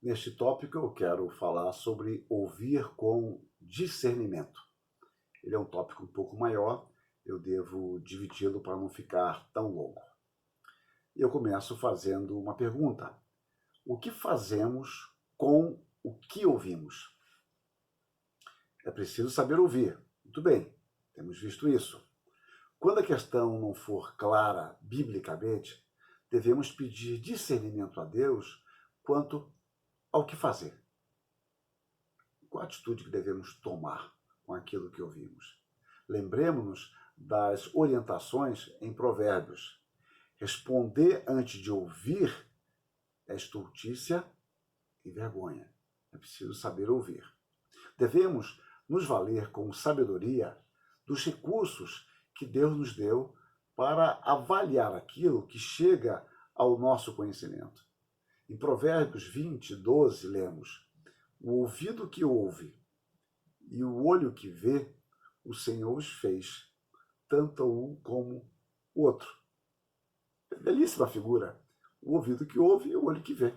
Neste tópico eu quero falar sobre ouvir com discernimento. Ele é um tópico um pouco maior, eu devo dividi-lo para não ficar tão longo. Eu começo fazendo uma pergunta. O que fazemos com o que ouvimos? É preciso saber ouvir. Muito bem, temos visto isso. Quando a questão não for clara biblicamente, devemos pedir discernimento a Deus quanto ao que fazer. Qual a atitude que devemos tomar com aquilo que ouvimos? Lembremos-nos das orientações em Provérbios. Responder antes de ouvir é estultícia e vergonha. É preciso saber ouvir. Devemos nos valer com sabedoria dos recursos que Deus nos deu para avaliar aquilo que chega ao nosso conhecimento. Em Provérbios 20, 12, lemos: o ouvido que ouve e o olho que vê, o Senhor os fez, tanto um como o outro. Belíssima figura. O ouvido que ouve e o olho que vê.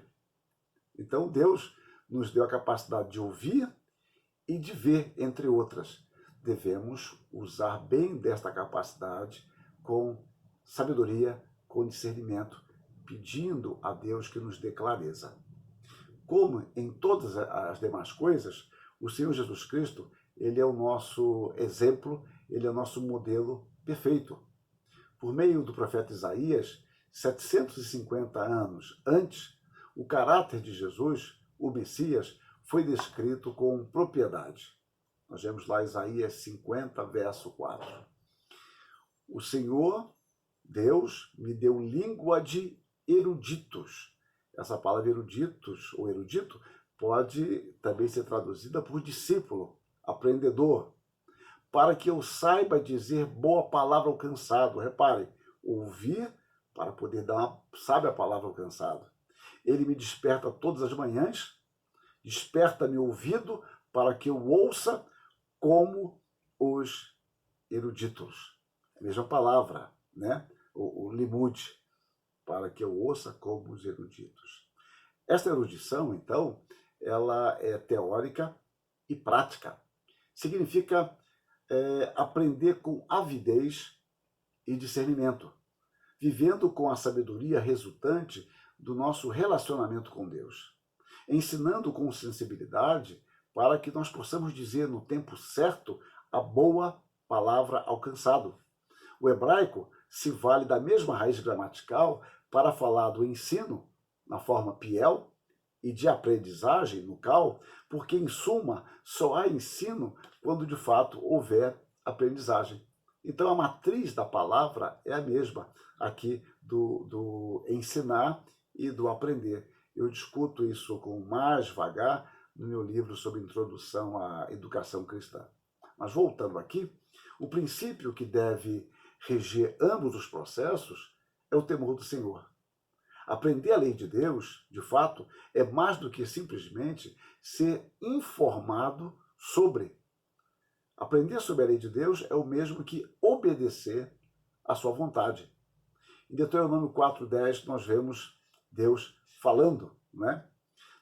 Então Deus nos deu a capacidade de ouvir e de ver, entre outras. Devemos usar bem desta capacidade com sabedoria, com discernimento, pedindo a Deus que nos dê clareza. Como em todas as demais coisas, o Senhor Jesus Cristo, ele é o nosso exemplo, ele é o nosso modelo perfeito. Por meio do profeta Isaías, 750 anos antes, o caráter de Jesus, o Messias, foi descrito com propriedade. Nós vemos lá Isaías 50, verso 4. O Senhor, Deus, me deu língua de eruditos. Essa palavra eruditos ou erudito pode também ser traduzida por discípulo, aprendedor, para que eu saiba dizer boa palavra ao cansado. Repare, ouvir para poder dar uma sábia palavra ao cansado. Ele me desperta todas as manhãs, desperta meu ouvido para que eu ouça como os eruditos. A mesma palavra, né? O limude, para que eu ouça como os eruditos. Esta erudição, então, ela é teórica e prática. Significa aprender com avidez e discernimento, vivendo com a sabedoria resultante do nosso relacionamento com Deus, ensinando com sensibilidade para que nós possamos dizer no tempo certo a boa palavra ao cansado. O hebraico se vale da mesma raiz gramatical para falar do ensino, na forma piel, e de aprendizagem, no cal, porque, em suma, só há ensino quando, de fato, houver aprendizagem. Então, a matriz da palavra é a mesma aqui do ensinar e do aprender. Eu discuto isso com mais vagar no meu livro sobre introdução à educação cristã. Mas, voltando aqui, o princípio que deve reger ambos os processos é o temor do Senhor. Aprender a lei de Deus, de fato, é mais do que simplesmente ser informado sobre. Aprender sobre a lei de Deus é o mesmo que obedecer à sua vontade. Em Deuteronômio 4:10 nós vemos Deus falando, né?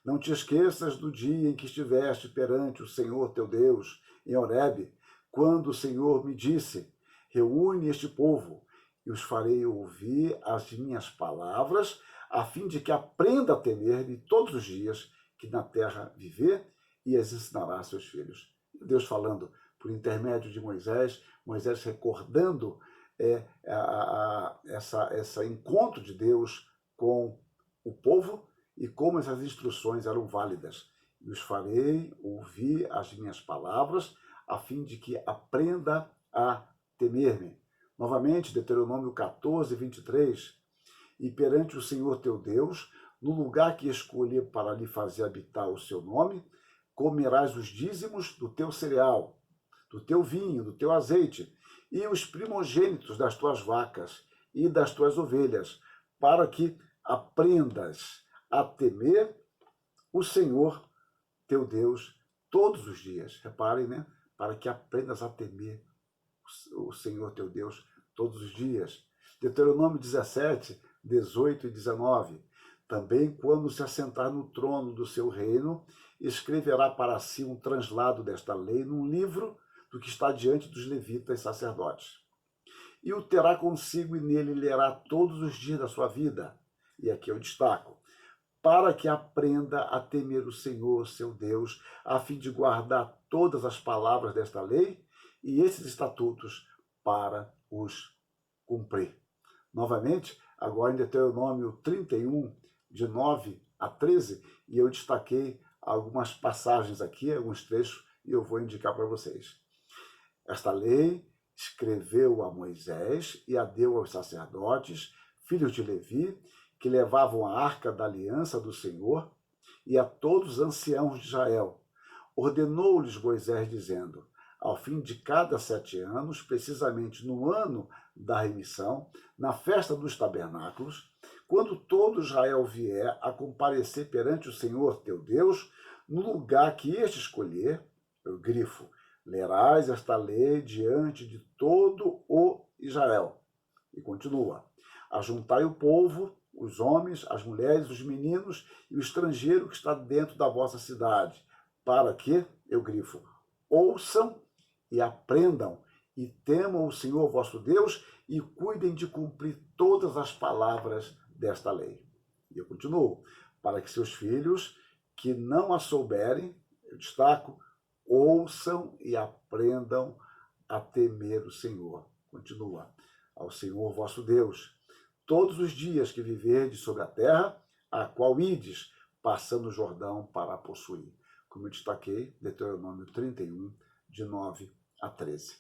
Não te esqueças do dia em que estiveste perante o Senhor teu Deus, em Horebe, quando o Senhor me disse: reúne este povo e os farei ouvir as minhas palavras, a fim de que aprenda a temer-me todos os dias que na terra viver, e as ensinará a seus filhos. Deus falando por intermédio de Moisés, Moisés recordando esse encontro de Deus com o povo e como essas instruções eram válidas. E os farei ouvir as minhas palavras, a fim de que aprenda a temer-me. Novamente, Deuteronômio 14, 23. E perante o Senhor teu Deus, no lugar que escolher para lhe fazer habitar o seu nome, comerás os dízimos do teu cereal, do teu vinho, do teu azeite, e os primogênitos das tuas vacas e das tuas ovelhas, para que aprendas a temer o Senhor teu Deus todos os dias. Reparem, né? Para que aprendas a temer o Senhor teu Deus todos os dias. Deuteronômio 17, 18 e 19. Também, quando se assentar no trono do seu reino, escreverá para si um translado desta lei num livro do que está diante dos levitas sacerdotes. E o terá consigo e nele lerá todos os dias da sua vida. E aqui eu destaco: para que aprenda a temer o Senhor, seu Deus, a fim de guardar todas as palavras desta lei e esses estatutos para os cumprir. Novamente, agora em Deuteronômio 31, de 9 a 13, e eu destaquei algumas passagens aqui, alguns trechos, e eu vou indicar para vocês. Esta lei escreveu a Moisés e a deu aos sacerdotes, filhos de Levi, que levavam a arca da aliança do Senhor, e a todos os anciãos de Israel. Ordenou-lhes Moisés, dizendo: ao fim de cada 7 anos, precisamente no ano da remissão, na festa dos tabernáculos, quando todo Israel vier a comparecer perante o Senhor teu Deus, no lugar que este escolher, eu grifo, lerás esta lei diante de todo o Israel. E continua: ajuntai o povo, os homens, as mulheres, os meninos e o estrangeiro que está dentro da vossa cidade, para que, eu grifo, ouçam e aprendam e temam o Senhor vosso Deus e cuidem de cumprir todas as palavras desta lei. E eu continuo: para que seus filhos, que não a souberem, eu destaco, ouçam e aprendam a temer o Senhor. Continua: ao Senhor vosso Deus, todos os dias que viverdes sobre a terra, a qual ides, passando o Jordão para a possuir. Como eu destaquei, Deuteronômio 31, de 9 a 13.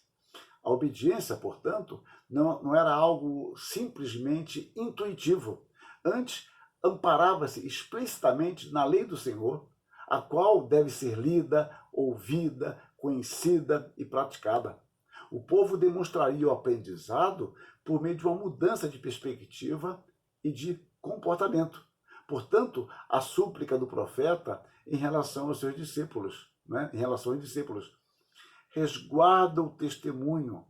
A obediência, portanto, não era algo simplesmente intuitivo. Antes, amparava-se explicitamente na lei do Senhor, a qual deve ser lida, ouvida, conhecida e praticada. O povo demonstraria o aprendizado por meio de uma mudança de perspectiva e de comportamento. Portanto, a súplica do profeta em relação aos seus discípulos, em relação aos discípulos: resguarda o testemunho,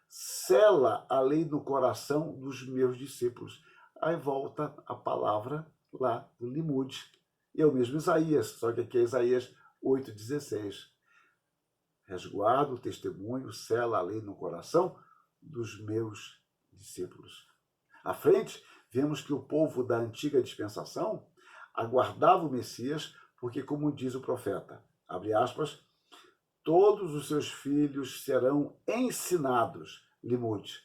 sela a lei no coração dos meus discípulos. Aí volta a palavra lá do Limude. E é o mesmo Isaías, só que aqui é Isaías 8,16. Resguarda o testemunho, sela a lei no coração dos meus discípulos. À frente, vemos que o povo da antiga dispensação aguardava o Messias, porque, como diz o profeta, abre aspas, todos os seus filhos serão ensinados, Limude,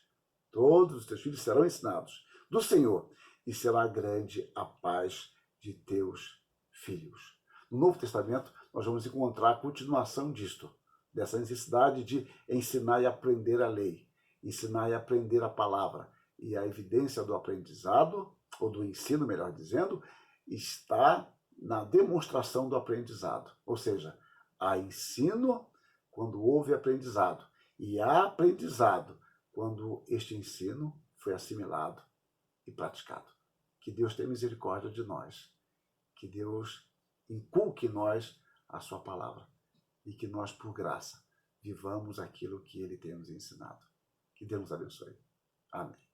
todos os teus filhos serão ensinados do Senhor, e será grande a paz de teus filhos. No Novo Testamento, nós vamos encontrar a continuação disto, dessa necessidade de ensinar e aprender a lei, ensinar e aprender a palavra. E a evidência do aprendizado, ou do ensino, melhor dizendo, está na demonstração do aprendizado. Ou seja, há ensino quando houve aprendizado, e há aprendizado quando este ensino foi assimilado e praticado. Que Deus tenha misericórdia de nós, que Deus inculque em nós a sua palavra e que nós, por graça, vivamos aquilo que Ele tem nos ensinado. Que Deus nos abençoe. Amém.